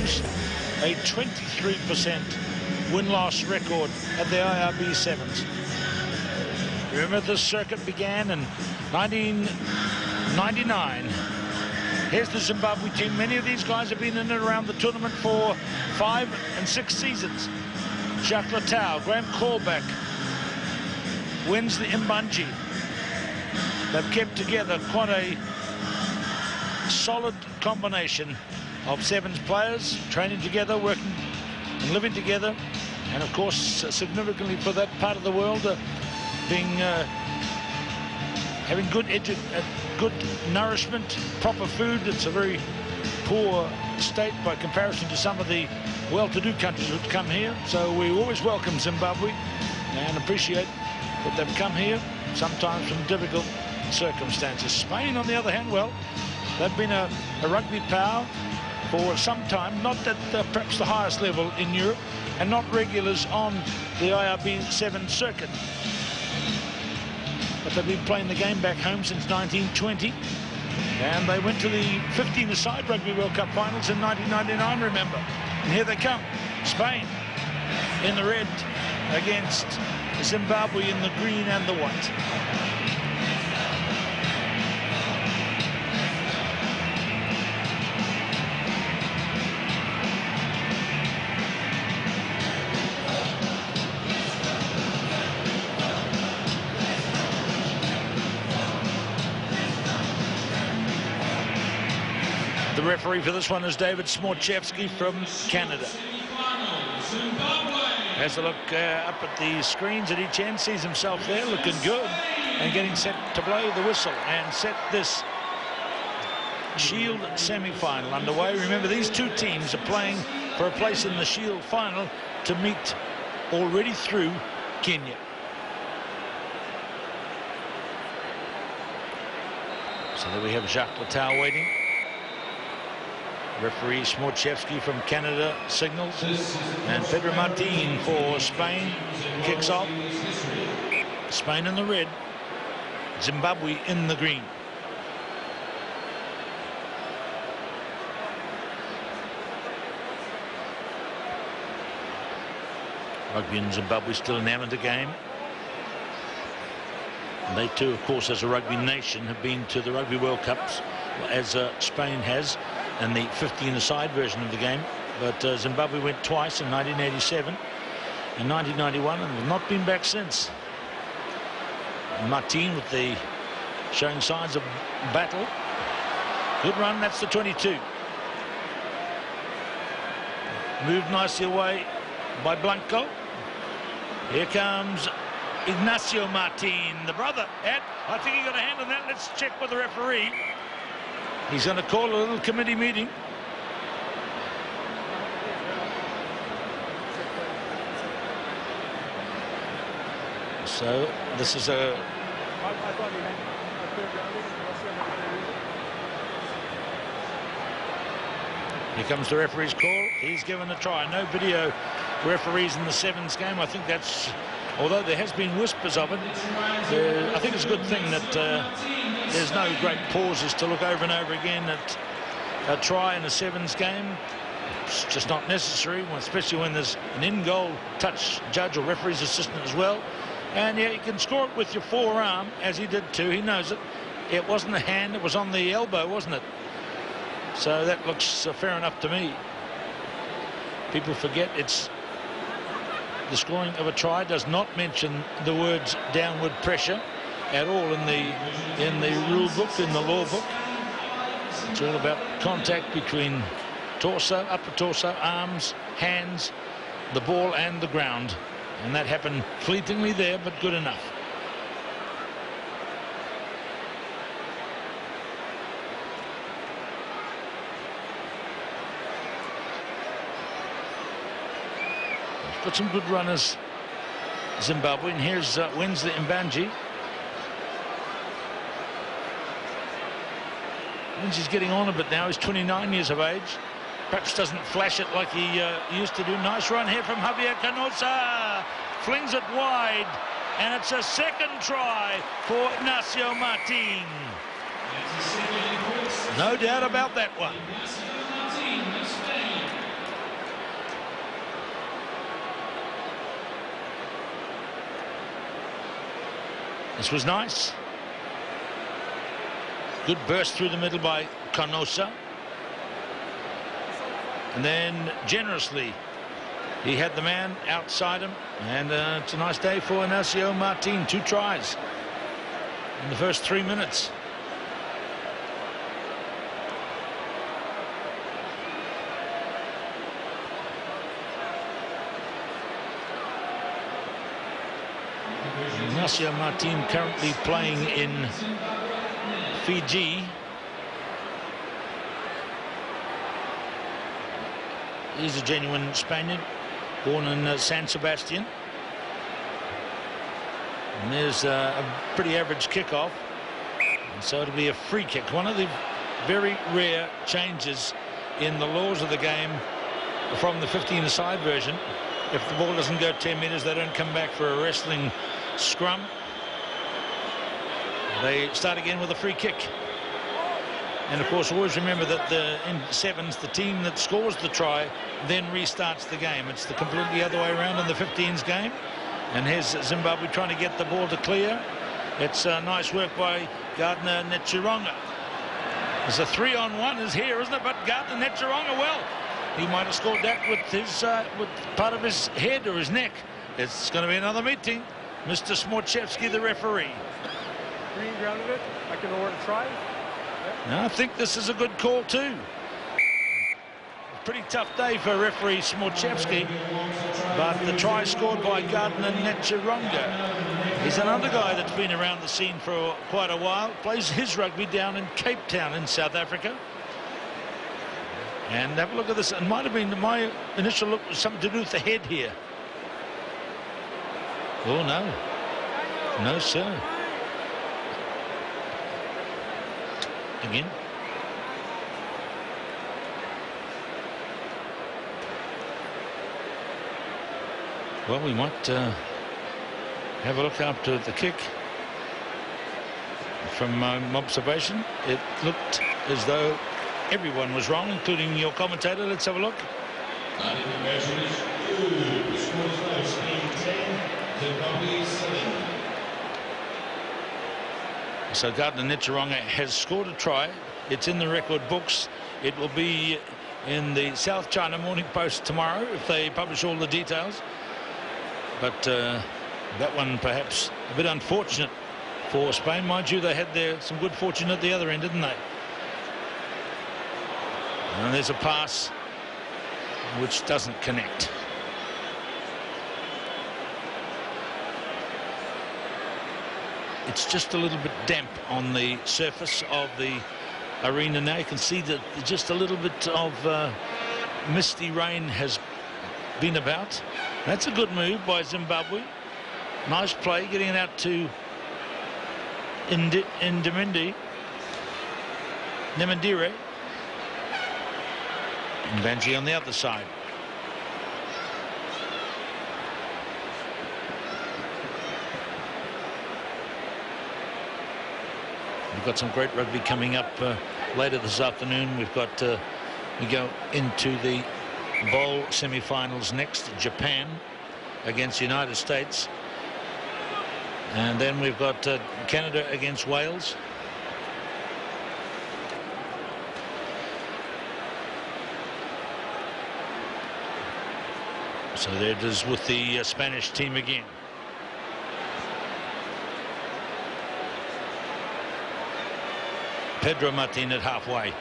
Blues a 23% win-loss record at the IRB Sevens. Remember, this circuit began in 1999. Here's the Zimbabwe team. Many of these guys have been in and around the tournament for 5 and 6 seasons. Jacques Latau, Graham Callback wins the Imbanji. They've kept together quite a solid combination of sevens players, training together, working and living together, and of course significantly for that part of the world, having good nourishment, proper food. It's a very poor state by comparison to some of the well-to-do countries that come here. So we always welcome Zimbabwe and appreciate that they've come here, sometimes from difficult circumstances. Spain, on the other hand, well, they've been a rugby power for some time, not at perhaps the highest level in Europe, and not regulars on the IRB 7 circuit. But they've been playing the game back home since 1920, and they went to the 15-a-side Rugby World Cup finals in 1999, remember. And here they come, Spain in the red against Zimbabwe in the green and the white. The referee for this one is David Smorchevsky from Canada. Has a look up at the screens at each end, sees himself there looking good and getting set to blow the whistle and set this Shield semi-final underway. Remember, these two teams are playing for a place in the Shield final to meet already through Kenya. So there we have Jacques Latau waiting. Referee Smorchevsky from Canada signals, and Pedro Martin for Spain kicks off. Spain in the red, Zimbabwe in the green. Rugby in Zimbabwe still an amateur game. And they too, of course, as a rugby nation, have been to the Rugby World Cups, as Spain has, and the 15-a-side version of the game. But Zimbabwe went twice in 1987 and 1991 and have not been back since. Martin with the showing signs of battle. Good run, that's the 22. Moved nicely away by Blanco. Here comes Ignacio Martin, the brother. Ed, I think he got a hand on that. Let's check with the referee. He's going to call a little committee meeting. So this is a... Here comes the referee's call. He's given a try. No video referees in the sevens game. I think that's... Although there has been whispers of it, I think it's a good thing that there's no great pauses to look over and over again at a try in a sevens game. It's just not necessary, especially when there's an in-goal touch judge or referee's assistant as well. And yeah, you can score it with your forearm, as he did too. He knows it. It wasn't a hand, it was on the elbow, wasn't it? So that looks fair enough to me. People forget it's... The scoring of a try does not mention the words downward pressure at all in the rule book, in the law book. It's all about contact between torso, upper torso, arms, hands, the ball and the ground. And that happened fleetingly there, but good enough. Got some good runners, Zimbabwe, and here's wins the Imbanji. He's getting on a bit now. He's 29 years of age. Perhaps doesn't flash it like he used to do. Nice run here from Javier Canosa. Flings it wide, and it's a second try for Ignacio Martin. No doubt about that one. This was nice. Good burst through the middle by Canosa. And then generously he had the man outside him, and it's a nice day for Ignacio Martin. 2 tries in the first 3 minutes. Ignacio Martin currently playing in Fiji. He's a genuine Spaniard, born in San Sebastian. And there's a pretty average kickoff. And so it'll be a free kick. One of the very rare changes in the laws of the game from the 15-a-side version. If the ball doesn't go 10 metres, they don't come back for a wrestling scrum. They start again with a free kick. And of course, always remember that in sevens, the team that scores the try then restarts the game. It's the completely other way around in the 15s game. And here's Zimbabwe trying to get the ball to clear. It's nice work by Gardner Netchironga. There's a 3-on-1 is here, isn't it? But Gardner Netchironga, well, he might have scored that with his with part of his head or his neck. It's going to be another meeting. Mr. Smorchevsky, the referee. Green grounded it. I can award a try. I think this is a good call too. Pretty tough day for referee Smorchevsky, but the try scored by Gardner Netchironga. He's another guy that's been around the scene for quite a while. Plays his rugby down in Cape Town in South Africa. And have a look at this. It might have been my initial look was something to do with the head here. Oh no, no sir. Again. Well, we might have a look after the kick. From my observation, it looked as though everyone was wrong, including your commentator. Let's have a look. So Gardner Netchironga has scored a try. It's in the record books. It will be in the South China Morning Post tomorrow if they publish all the details. But that one perhaps a bit unfortunate for Spain. Mind you, they had some good fortune at the other end, didn't they? And there's a pass which doesn't connect. It's just a little bit damp on the surface of the arena now. You can see that just a little bit of misty rain has been about. That's a good move by Zimbabwe. Nice play, getting it out to Nemandire. And Banji on the other side. We've got some great rugby coming up later this afternoon. We've got we go into the bowl semi-finals next. Japan against the United States, and then we've got Canada against Wales. So there it is with the Spanish team again. Pedro Martin at halfway.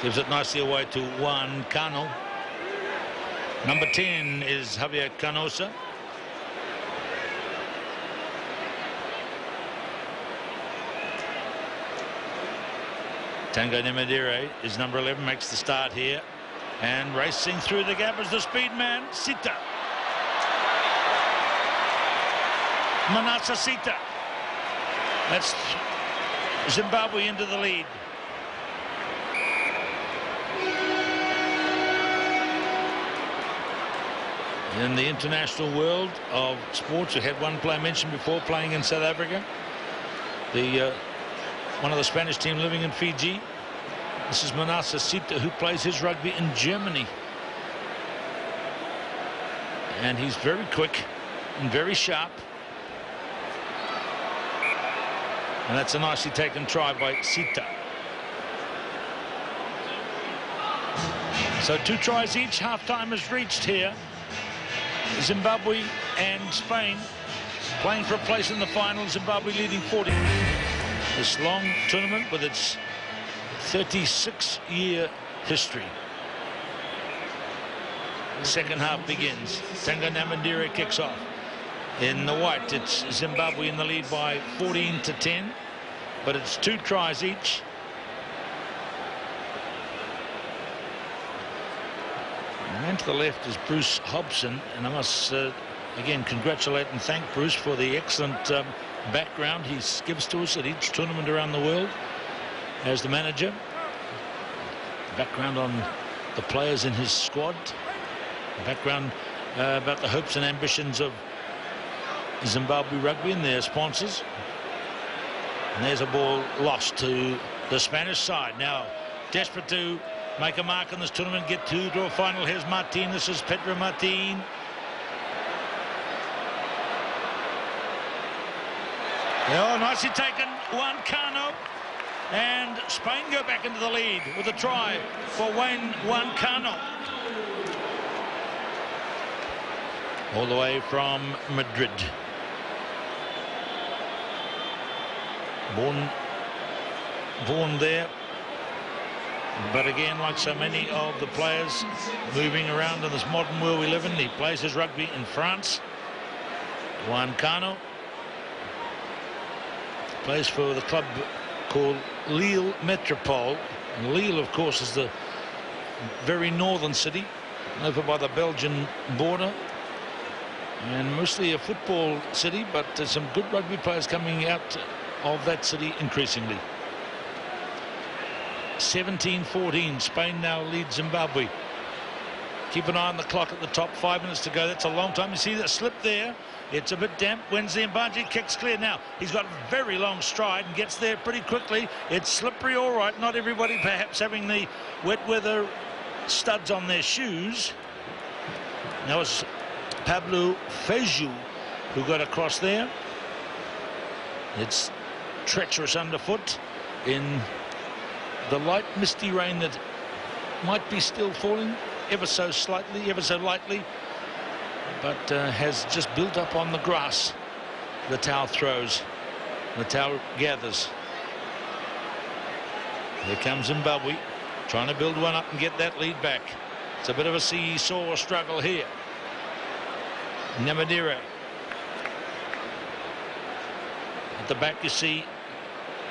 Gives it nicely away to Juan Cano. Number 10 is Javier Canosa. Tango Nemandire is number 11, makes the start here. And racing through the gap is the speed man, Sita. Manasa Sita. That's Zimbabwe into the lead. In the international world of sports, we had one player mentioned before playing in South Africa. One of the Spanish team living in Fiji. This is Manasa Sita, who plays his rugby in Germany. And he's very quick and very sharp. And that's a nicely taken try by Sita. So 2 tries each. Half-time is reached here. Zimbabwe and Spain playing for a place in the final. Zimbabwe leading 40. This long tournament with its 36-year history. Second half begins. Tanga Namandire kicks off. In the white, it's Zimbabwe in the lead by 14-10, but it's 2 tries each. The man to the left is Bruce Hobson, and I must again congratulate and thank Bruce for the excellent background he gives to us at each tournament around the world as the manager. Background on the players in his squad. Background about the hopes and ambitions of Zimbabwe Rugby and their sponsors. And there's a ball lost to the Spanish side. Now desperate to make a mark in this tournament, get to a final. Here's Martin. This is Pedro Martin. Oh, nicely taken. Juan Cano. And Spain go back into the lead with a try for Juan Cano. All the way from Madrid. Born there. But again, like so many of the players moving around in this modern world we live in, he plays his rugby in France. Juan Cano plays for the club called Lille Metropole. And Lille, of course, is the very northern city over by the Belgian border, and mostly a football city, but there's some good rugby players coming out of that city increasingly. 17-14. Spain now leads Zimbabwe. Keep an eye on the clock at the top. 5 minutes to go. That's a long time. You see that slip there? It's a bit damp. Wednesday Mbaji kicks clear. Now he's got a very long stride and gets there pretty quickly. It's slippery, all right. Not everybody perhaps having the wet weather studs on their shoes. That was Pablo Feiju who got across there. It's treacherous underfoot in the light misty rain that might be still falling ever so slightly, ever so lightly, but has just built up on the grass. The towel throws, the towel gathers. Here comes Zimbabwe trying to build one up and get that lead back. It's a bit of a seesaw struggle here. Namadire. At the back you see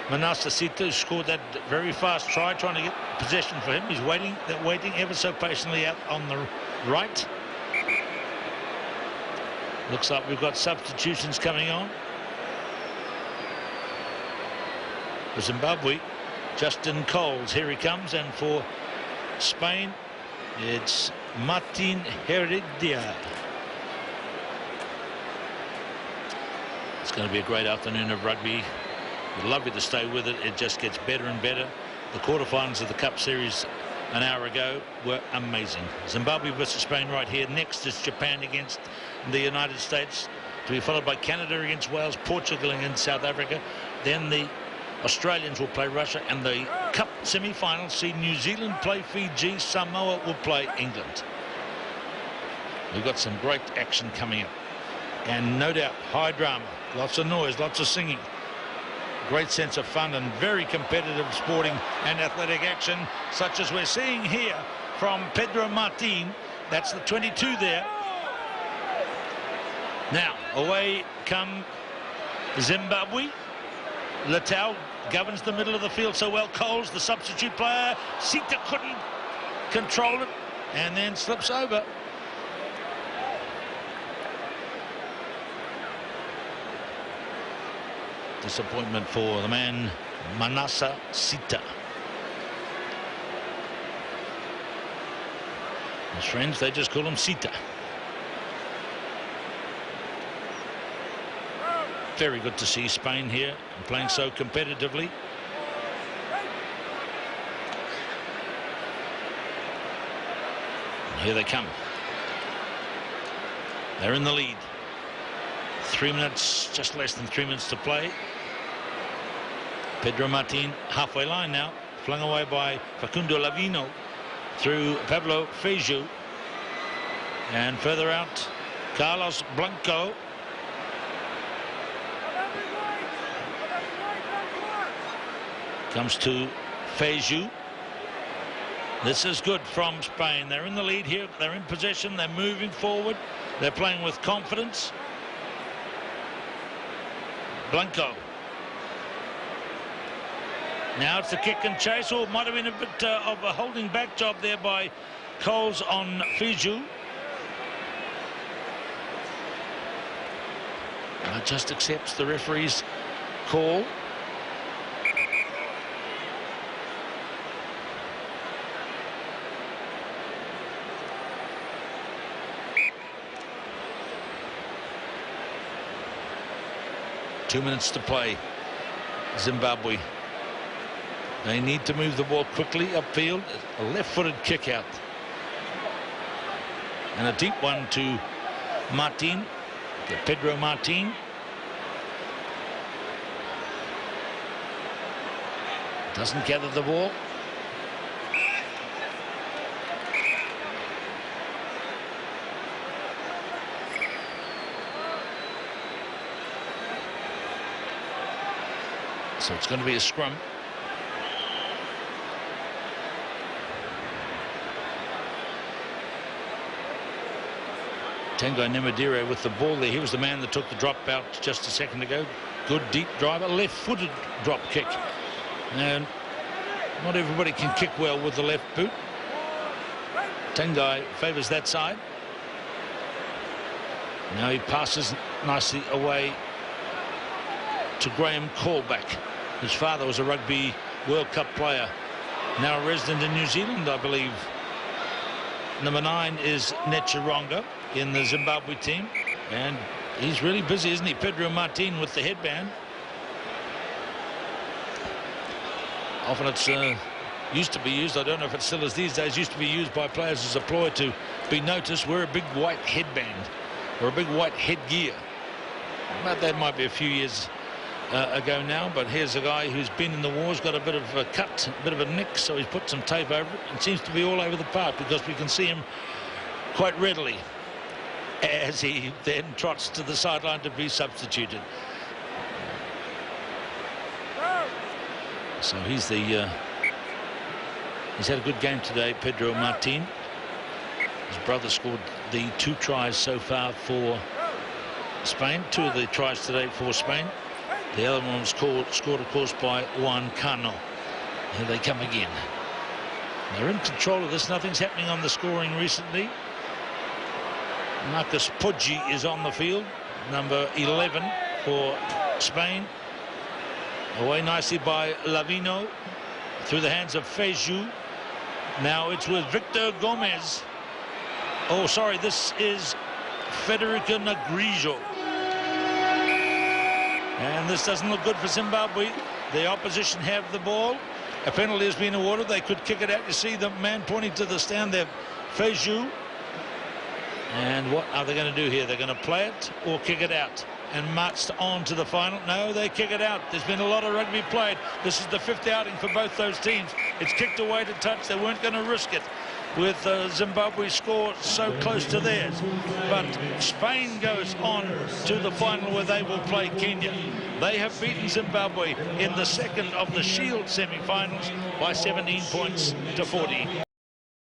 Manasa Sita, who scored that very fast try, trying to get possession for him. He's waiting ever so patiently out on the right. Looks like we've got substitutions coming on. For Zimbabwe, Justin Coles, here he comes, and for Spain, it's Martin Heredia. It's going to be a great afternoon of rugby. Lovely to stay with it. It just gets better and better. The quarterfinals of the Cup Series an hour ago were amazing. Zimbabwe versus Spain right here. Next is Japan against the United States, to be followed by Canada against Wales, Portugal against South Africa. Then the Australians will play Russia, and the Cup semi-finals see New Zealand play Fiji, Samoa will play England. We've got some great action coming up, and no doubt high drama, lots of noise, lots of singing. Great sense of fun and very competitive sporting and athletic action, such as we're seeing here from Pedro Martin. That's the 22 there. Now away come Zimbabwe. Letau governs the middle of the field so well. Coles, the substitute player. Sita couldn't control it and then slips over. Disappointment for the man Manasa Sita. His friends, they just call him Sita. Very good to see Spain here and playing so competitively. And here they come. They're in the lead. 3 minutes, just less than 3 minutes to play. Pedro Martin halfway line now, flung away by Facundo Lavino through Pablo Feiju, and further out Carlos Blanco. Comes to Feiju. This is good from Spain. They're in the lead here. They're in possession. They're moving forward. They're playing with confidence. Blanco. Now it's the kick and chase. Oh, might have been a bit of a holding back job there by Coles on Feiju. Just accepts the referee's call. Two minutes to play. Zimbabwe. They need to move the ball quickly upfield. A left-footed kick out. And a deep one to Martin. To Pedro Martin. Doesn't gather the ball. So it's going to be a scrum. Tengai Nemadire with the ball there. He was the man that took the drop out just a second ago. Good deep driver, left-footed drop kick. And not everybody can kick well with the left boot. Tengai favours that side. Now he passes nicely away to Graham Callback. His father was a Rugby World Cup player, now a resident in New Zealand, I believe. Number 9 is Nechironga in the Zimbabwe team, and he's really busy, isn't he? Pedro Martin with the headband. Often it's used to be used, I don't know if it still is these days, used to be used by players as a ploy to be noticed. Wear a big white headband or a big white headgear. But that might be a few years ago now. But here's a guy who's been in the wars, got a bit of a cut, a bit of a nick, so he's put some tape over it and seems to be all over the park, because we can see him quite readily as he then trots to the sideline to be substituted. So he's the he's had a good game today, Pedro Martin. His brother scored the 2 tries so far for Spain. 2 of the tries today for Spain. The other one was scored, of course, by Juan Cano. Here they come again. They're in control of this. Nothing's happening on the scoring recently. Marcus Poggi is on the field, number 11 for Spain. Away nicely by Lavino, through the hands of Feiju. Now it's with Victor Gomez. Oh, sorry, this is Federico Negrijo. And this doesn't look good for Zimbabwe. The opposition have the ball. A penalty has been awarded. They could kick it out. You see the man pointing to the stand there, Feiju. And what are they going to do here? They're going to play it or kick it out and march on to the final. No, they kick it out. There's been a lot of rugby played. This is the 5th outing for both those teams. It's kicked away to touch. They weren't going to risk it with Zimbabwe's score so close to theirs. But Spain goes on to the final, where they will play Kenya. They have beaten Zimbabwe in the second of the Shield semi-finals by 17 points to 40.